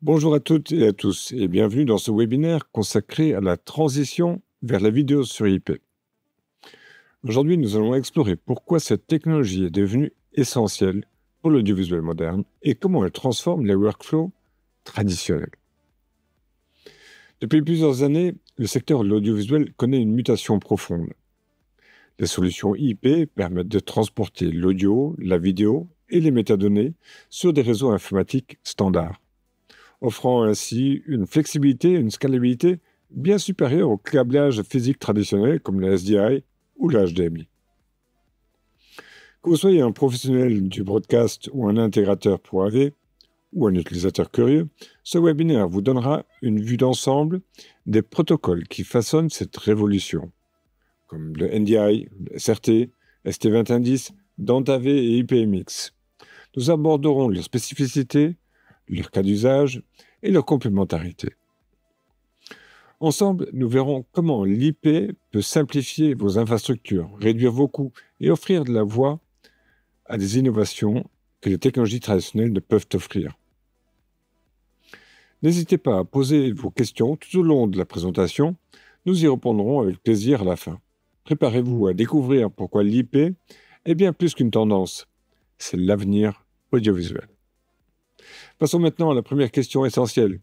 Bonjour à toutes et à tous et bienvenue dans ce webinaire consacré à la transition vers la vidéo sur IP. Aujourd'hui, nous allons explorer pourquoi cette technologie est devenue essentielle pour l'audiovisuel moderne et comment elle transforme les workflows traditionnels. Depuis plusieurs années, le secteur de l'audiovisuel connaît une mutation profonde. Les solutions IP permettent de transporter l'audio, la vidéo et les métadonnées sur des réseaux informatiques standards, offrant ainsi une flexibilité et une scalabilité bien supérieures au câblage physique traditionnel comme le SDI ou le HDMI. Que vous soyez un professionnel du broadcast ou un intégrateur pour AV ou un utilisateur curieux, ce webinaire vous donnera une vue d'ensemble des protocoles qui façonnent cette révolution, comme le NDI, le SRT, ST2110, DANT-AV et IPMX. Nous aborderons leurs spécificités, leurs cas d'usage et leur complémentarité. Ensemble, nous verrons comment l'IP peut simplifier vos infrastructures, réduire vos coûts et offrir de la voie à des innovations que les technologies traditionnelles ne peuvent offrir. N'hésitez pas à poser vos questions tout au long de la présentation. Nous y répondrons avec plaisir à la fin. Préparez-vous à découvrir pourquoi l'IP est bien plus qu'une tendance. C'est l'avenir audiovisuel. Passons maintenant à la première question essentielle.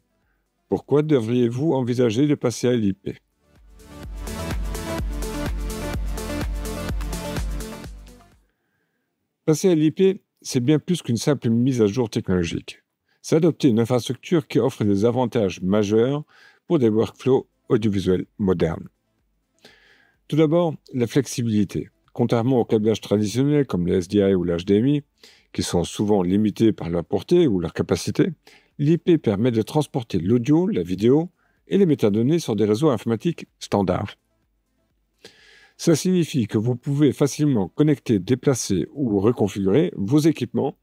Pourquoi devriez-vous envisager de passer à l'IP? Passer à l'IP, c'est bien plus qu'une simple mise à jour technologique. C'est adopter une infrastructure qui offre des avantages majeurs pour des workflows audiovisuels modernes. Tout d'abord, la flexibilité. Contrairement au câblage traditionnel comme le SDI ou l'HDMI, qui sont souvent limités par leur portée ou leur capacité, l'IP permet de transporter l'audio, la vidéo et les métadonnées sur des réseaux informatiques standards. Ça signifie que vous pouvez facilement connecter, déplacer ou reconfigurer vos équipements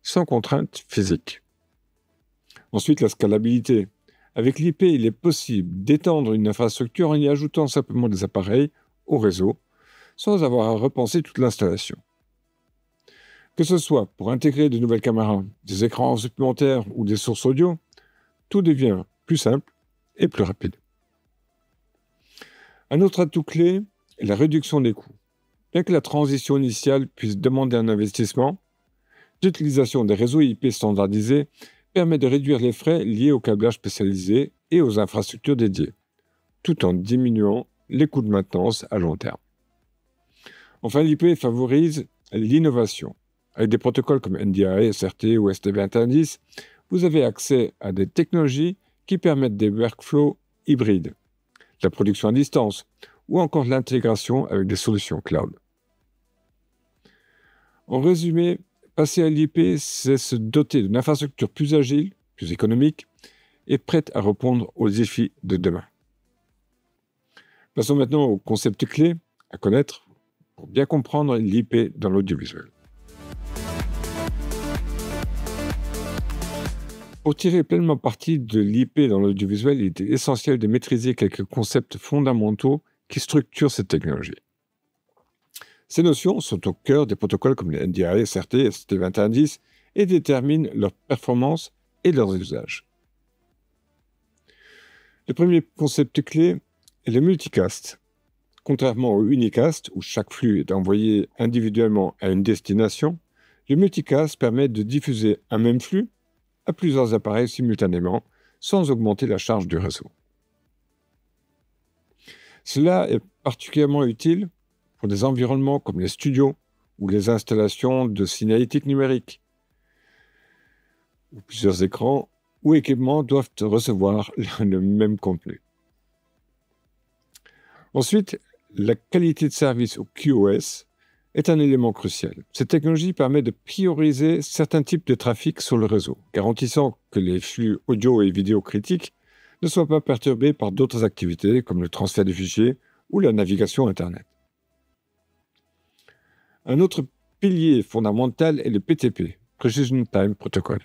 sans contrainte physique. Ensuite, la scalabilité. Avec l'IP, il est possible d'étendre une infrastructure en y ajoutant simplement des appareils au réseau, sans avoir à repenser toute l'installation. Que ce soit pour intégrer de nouvelles caméras, des écrans supplémentaires ou des sources audio, tout devient plus simple et plus rapide. Un autre atout clé est la réduction des coûts. Bien que la transition initiale puisse demander un investissement, l'utilisation des réseaux IP standardisés permet de réduire les frais liés au câblage spécialisé et aux infrastructures dédiées, tout en diminuant les coûts de maintenance à long terme. Enfin, l'IP favorise l'innovation. Avec des protocoles comme NDI, SRT ou ST2110, vous avez accès à des technologies qui permettent des workflows hybrides, la production à distance ou encore l'intégration avec des solutions cloud. En résumé, passer à l'IP, c'est se doter d'une infrastructure plus agile, plus économique et prête à répondre aux défis de demain. Passons maintenant au concept clé à connaître pour bien comprendre l'IP dans l'audiovisuel. Pour tirer pleinement parti de l'IP dans l'audiovisuel, il est essentiel de maîtriser quelques concepts fondamentaux qui structurent cette technologie. Ces notions sont au cœur des protocoles comme les NDI, SRT, ST2110 et déterminent leur performance et leurs usages. Le premier concept clé est le multicast. Contrairement au unicast, où chaque flux est envoyé individuellement à une destination, le multicast permet de diffuser un même flux à plusieurs appareils simultanément, sans augmenter la charge du réseau. Cela est particulièrement utile pour des environnements comme les studios ou les installations de signalétique numérique, où plusieurs écrans ou équipements doivent recevoir le même contenu. Ensuite, la qualité de service ou QoS est un élément crucial. Cette technologie permet de prioriser certains types de trafic sur le réseau, garantissant que les flux audio et vidéo critiques ne soient pas perturbés par d'autres activités comme le transfert de fichiers ou la navigation Internet. Un autre pilier fondamental est le PTP, Precision Time Protocol.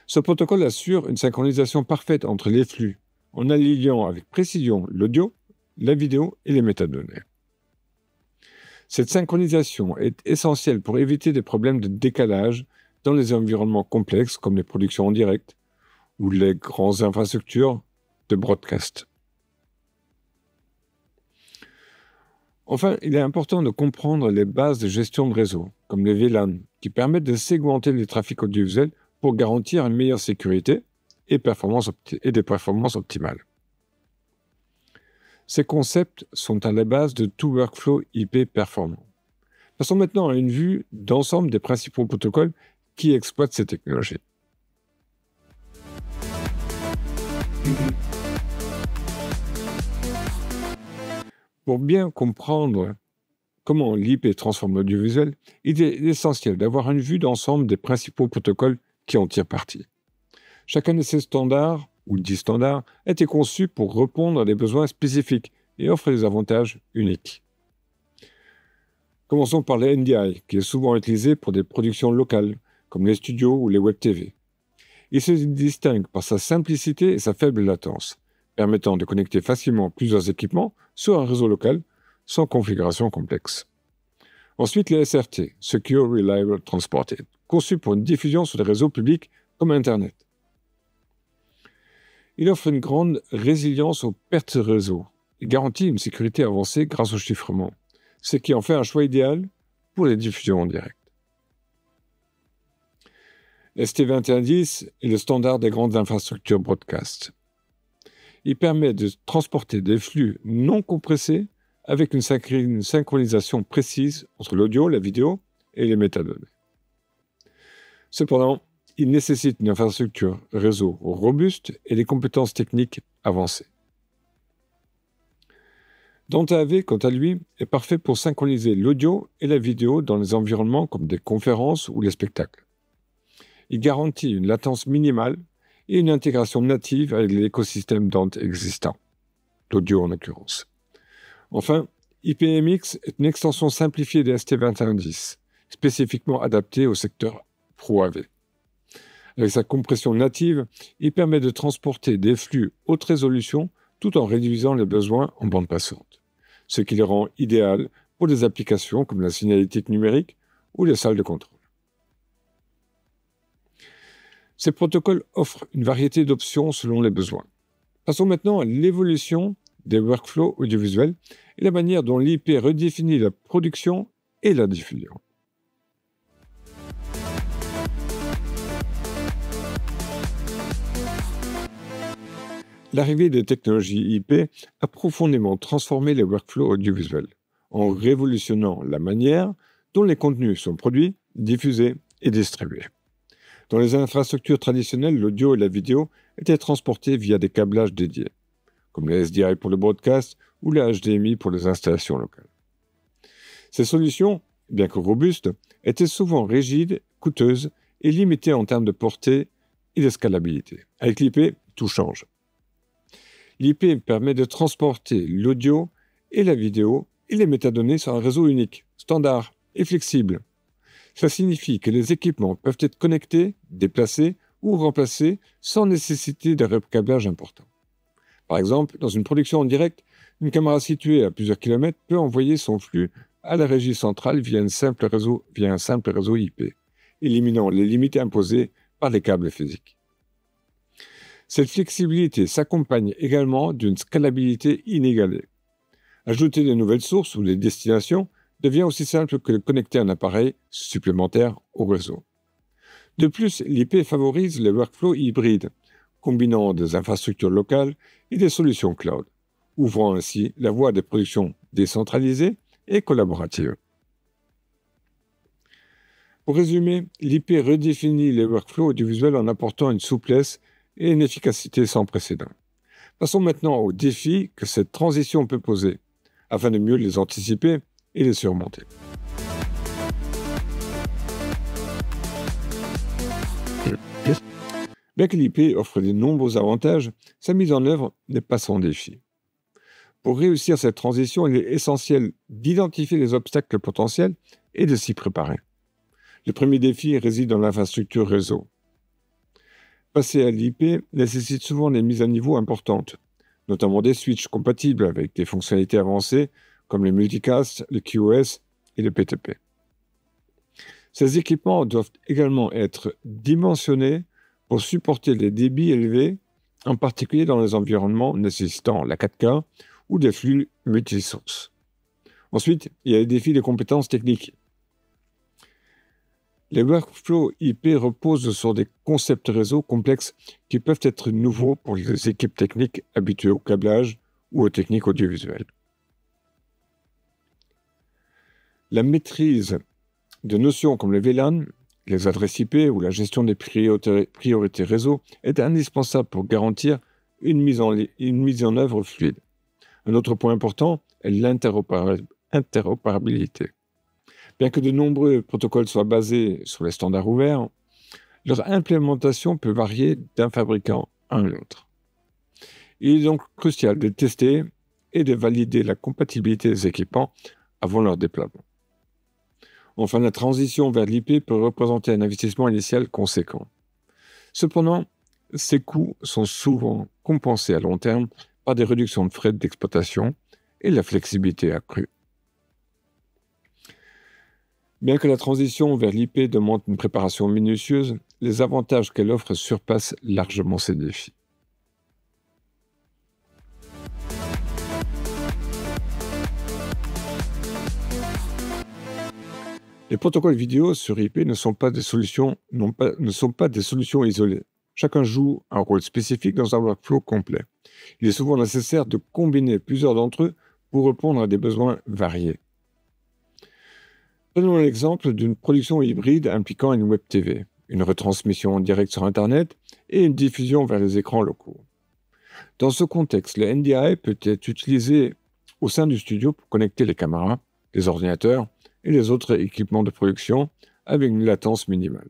Ce protocole assure une synchronisation parfaite entre les flux, en alliant avec précision l'audio, la vidéo et les métadonnées. Cette synchronisation est essentielle pour éviter des problèmes de décalage dans les environnements complexes comme les productions en direct ou les grandes infrastructures de broadcast. Enfin, il est important de comprendre les bases de gestion de réseau, comme les VLAN, qui permettent de segmenter les trafics audiovisuels pour garantir une meilleure sécurité et des performances optimales. Ces concepts sont à la base de tout workflow IP performant. Passons maintenant à une vue d'ensemble des principaux protocoles qui exploitent ces technologies. Pour bien comprendre comment l'IP transforme l'audiovisuel, il est essentiel d'avoir une vue d'ensemble des principaux protocoles qui en tirent parti. Chacun de ces standards, ou 10 standards, a été conçu pour répondre à des besoins spécifiques et offre des avantages uniques. Commençons par les NDI, qui est souvent utilisé pour des productions locales, comme les studios ou les web TV. Il se distingue par sa simplicité et sa faible latence, permettant de connecter facilement plusieurs équipements sur un réseau local sans configuration complexe. Ensuite, les SRT, Secure Reliable Transported, conçus pour une diffusion sur des réseaux publics comme Internet. Il offre une grande résilience aux pertes de réseau et garantit une sécurité avancée grâce au chiffrement, ce qui en fait un choix idéal pour les diffusions en direct. ST2110 est le standard des grandes infrastructures broadcast. Il permet de transporter des flux non compressés avec une synchronisation précise entre l'audio, la vidéo et les métadonnées. Cependant, il nécessite une infrastructure réseau robuste et des compétences techniques avancées. Dante AV, quant à lui, est parfait pour synchroniser l'audio et la vidéo dans les environnements comme des conférences ou les spectacles. Il garantit une latence minimale et une intégration native avec l'écosystème Dante existant, l'audio en l'occurrence. Enfin, IPMX est une extension simplifiée des ST2110, spécifiquement adaptée au secteur Pro AV. Avec sa compression native, il permet de transporter des flux haute résolution tout en réduisant les besoins en bande passante, ce qui les rend idéales pour des applications comme la signalétique numérique ou les salles de contrôle. Ces protocoles offrent une variété d'options selon les besoins. Passons maintenant à l'évolution des workflows audiovisuels et la manière dont l'IP redéfinit la production et la diffusion. L'arrivée des technologies IP a profondément transformé les workflows audiovisuels, en révolutionnant la manière dont les contenus sont produits, diffusés et distribués. Dans les infrastructures traditionnelles, l'audio et la vidéo étaient transportés via des câblages dédiés, comme les SDI pour le broadcast ou les HDMI pour les installations locales. Ces solutions, bien que robustes, étaient souvent rigides, coûteuses et limitées en termes de portée et de scalabilité. Avec l'IP, tout change. L'IP permet de transporter l'audio et la vidéo et les métadonnées sur un réseau unique, standard et flexible. Ça signifie que les équipements peuvent être connectés, déplacés ou remplacés sans nécessiter de recâblage important. Par exemple, dans une production en direct, une caméra située à plusieurs kilomètres peut envoyer son flux à la régie centrale via un simple réseau IP, éliminant les limites imposées par les câbles physiques. Cette flexibilité s'accompagne également d'une scalabilité inégalée. Ajouter de nouvelles sources ou des destinations devient aussi simple que de connecter un appareil supplémentaire au réseau. De plus, l'IP favorise les workflows hybrides, combinant des infrastructures locales et des solutions cloud, ouvrant ainsi la voie à des productions décentralisées et collaboratives. Pour résumer, l'IP redéfinit les workflows audiovisuels en apportant une souplesse et une efficacité sans précédent. Passons maintenant aux défis que cette transition peut poser, afin de mieux les anticiper et les surmonter. Bien que l'IP offre de nombreux avantages, sa mise en œuvre n'est pas sans défi. Pour réussir cette transition, il est essentiel d'identifier les obstacles potentiels et de s'y préparer. Le premier défi réside dans l'infrastructure réseau. Passer à l'IP nécessite souvent des mises à niveau importantes, notamment des switches compatibles avec des fonctionnalités avancées comme les multicasts, le QoS et le PTP. Ces équipements doivent également être dimensionnés pour supporter les débits élevés, en particulier dans les environnements nécessitant la 4K ou des flux multisources. Ensuite, il y a les défis des compétences techniques. Les workflows IP reposent sur des concepts réseau complexes qui peuvent être nouveaux pour les équipes techniques habituées au câblage ou aux techniques audiovisuelles. La maîtrise de notions comme les VLAN, les adresses IP ou la gestion des priorités réseau est indispensable pour garantir une mise en œuvre fluide. Un autre point important est l'interopérabilité. Bien que de nombreux protocoles soient basés sur les standards ouverts, leur implémentation peut varier d'un fabricant à l'autre. Il est donc crucial de tester et de valider la compatibilité des équipements avant leur déploiement. Enfin, la transition vers l'IP peut représenter un investissement initial conséquent. Cependant, ces coûts sont souvent compensés à long terme par des réductions de frais d'exploitation et la flexibilité accrue. Bien que la transition vers l'IP demande une préparation minutieuse, les avantages qu'elle offre surpassent largement ces défis. Les protocoles vidéo sur IP ne sont pas des solutions isolées. Chacun joue un rôle spécifique dans un workflow complet. Il est souvent nécessaire de combiner plusieurs d'entre eux pour répondre à des besoins variés. Prenons l'exemple d'une production hybride impliquant une web TV, une retransmission en direct sur Internet et une diffusion vers les écrans locaux. Dans ce contexte, le NDI peut être utilisé au sein du studio pour connecter les caméras, les ordinateurs et les autres équipements de production avec une latence minimale.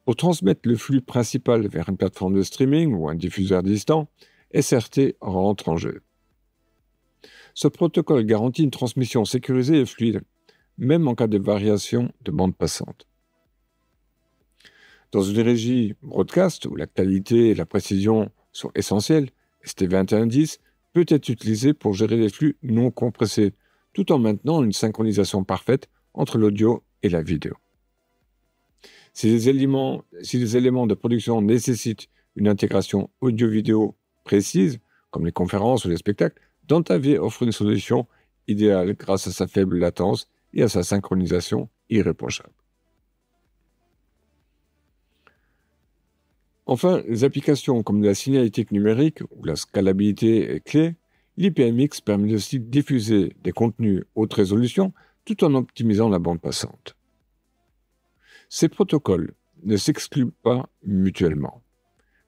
Pour transmettre le flux principal vers une plateforme de streaming ou un diffuseur distant, SRT rentre en jeu. Ce protocole garantit une transmission sécurisée et fluide, même en cas de variation de bande passante. Dans une régie broadcast où la qualité et la précision sont essentielles, ST2110 peut être utilisé pour gérer les flux non compressés, tout en maintenant une synchronisation parfaite entre l'audio et la vidéo. Si les éléments de production nécessitent une intégration audio-vidéo précise, comme les conférences ou les spectacles, DantaV offre une solution idéale grâce à sa faible latence et à sa synchronisation irréprochable. Enfin, les applications comme la signalétique numérique ou la scalabilité est clé. L'IPMX permet aussi de diffuser des contenus haute résolution tout en optimisant la bande passante. Ces protocoles ne s'excluent pas mutuellement,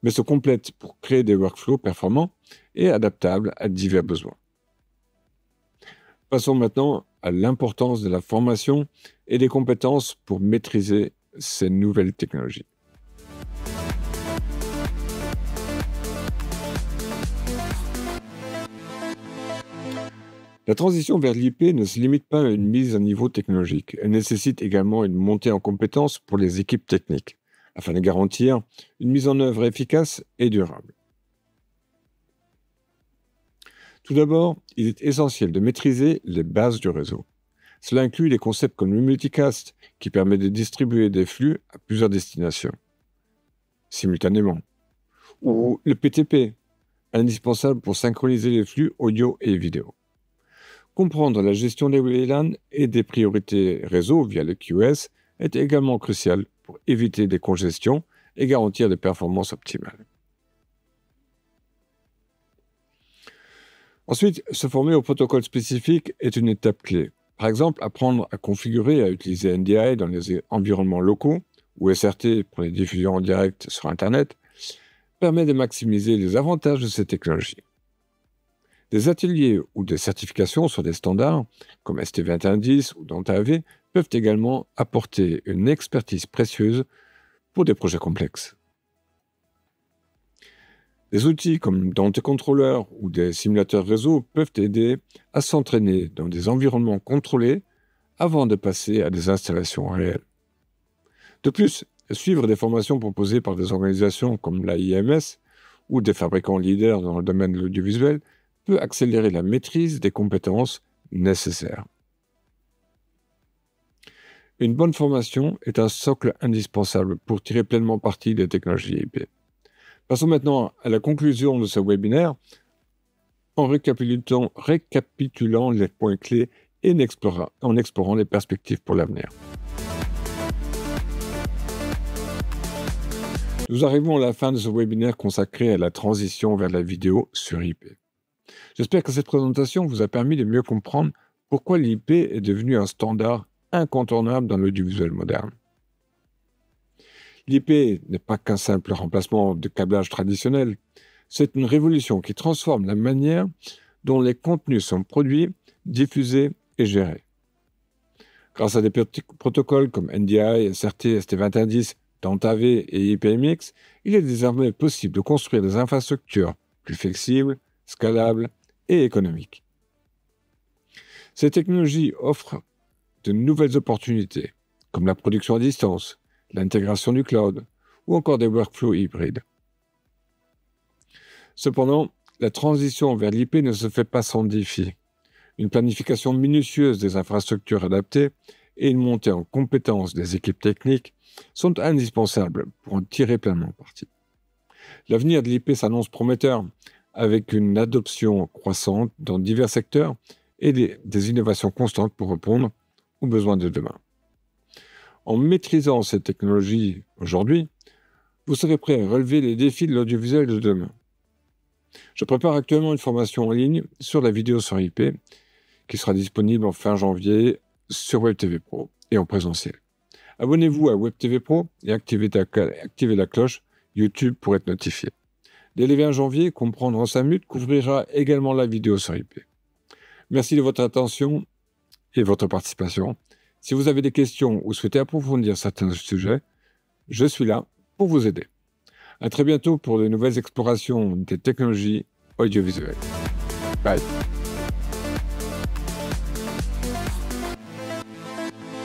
mais se complètent pour créer des workflows performants et adaptables à divers besoins. Passons maintenant à l'importance de la formation et des compétences pour maîtriser ces nouvelles technologies. La transition vers l'IP ne se limite pas à une mise à niveau technologique. Elle nécessite également une montée en compétences pour les équipes techniques, afin de garantir une mise en œuvre efficace et durable. Tout d'abord, il est essentiel de maîtriser les bases du réseau. Cela inclut des concepts comme le multicast, qui permet de distribuer des flux à plusieurs destinations simultanément, ou le PTP, indispensable pour synchroniser les flux audio et vidéo. Comprendre la gestion des VLAN et des priorités réseau via le QoS est également crucial pour éviter des congestions et garantir des performances optimales. Ensuite, se former au protocole spécifique est une étape clé. Par exemple, apprendre à configurer et à utiliser NDI dans les environnements locaux ou SRT pour les diffusions en direct sur Internet permet de maximiser les avantages de ces technologies. Des ateliers ou des certifications sur des standards, comme ST2110 ou DantaV, peuvent également apporter une expertise précieuse pour des projets complexes. Des outils comme Dante Controller ou des simulateurs réseau peuvent aider à s'entraîner dans des environnements contrôlés avant de passer à des installations réelles. De plus, suivre des formations proposées par des organisations comme l'AIMS ou des fabricants leaders dans le domaine de l'audiovisuel peut accélérer la maîtrise des compétences nécessaires. Une bonne formation est un socle indispensable pour tirer pleinement parti des technologies IP. Passons maintenant à la conclusion de ce webinaire en récapitulant les points clés et en explorant les perspectives pour l'avenir. Nous arrivons à la fin de ce webinaire consacré à la transition vers la vidéo sur IP. J'espère que cette présentation vous a permis de mieux comprendre pourquoi l'IP est devenu un standard incontournable dans l'audiovisuel moderne. L'IP n'est pas qu'un simple remplacement de câblage traditionnel, c'est une révolution qui transforme la manière dont les contenus sont produits, diffusés et gérés. Grâce à des protocoles comme NDI, SRT, ST2110, DANTAV et IPMX, il est désormais possible de construire des infrastructures plus flexibles, scalables et économiques. Ces technologies offrent de nouvelles opportunités, comme la production à distance, l'intégration du cloud ou encore des workflows hybrides. Cependant, la transition vers l'IP ne se fait pas sans défi. Une planification minutieuse des infrastructures adaptées et une montée en compétences des équipes techniques sont indispensables pour en tirer pleinement parti. L'avenir de l'IP s'annonce prometteur, avec une adoption croissante dans divers secteurs et des innovations constantes pour répondre aux besoins de demain. En maîtrisant ces technologies aujourd'hui, vous serez prêt à relever les défis de l'audiovisuel de demain. Je prépare actuellement une formation en ligne sur la vidéo sur IP qui sera disponible en fin janvier sur WebTV Pro et en présentiel. Abonnez-vous à WebTV Pro et activez la cloche YouTube pour être notifié. Dès le 20 janvier, Comprendre en 5 minutes couvrira également la vidéo sur IP. Merci de votre attention et votre participation. Si vous avez des questions ou souhaitez approfondir certains sujets, je suis là pour vous aider. À très bientôt pour de nouvelles explorations des technologies audiovisuelles. Bye.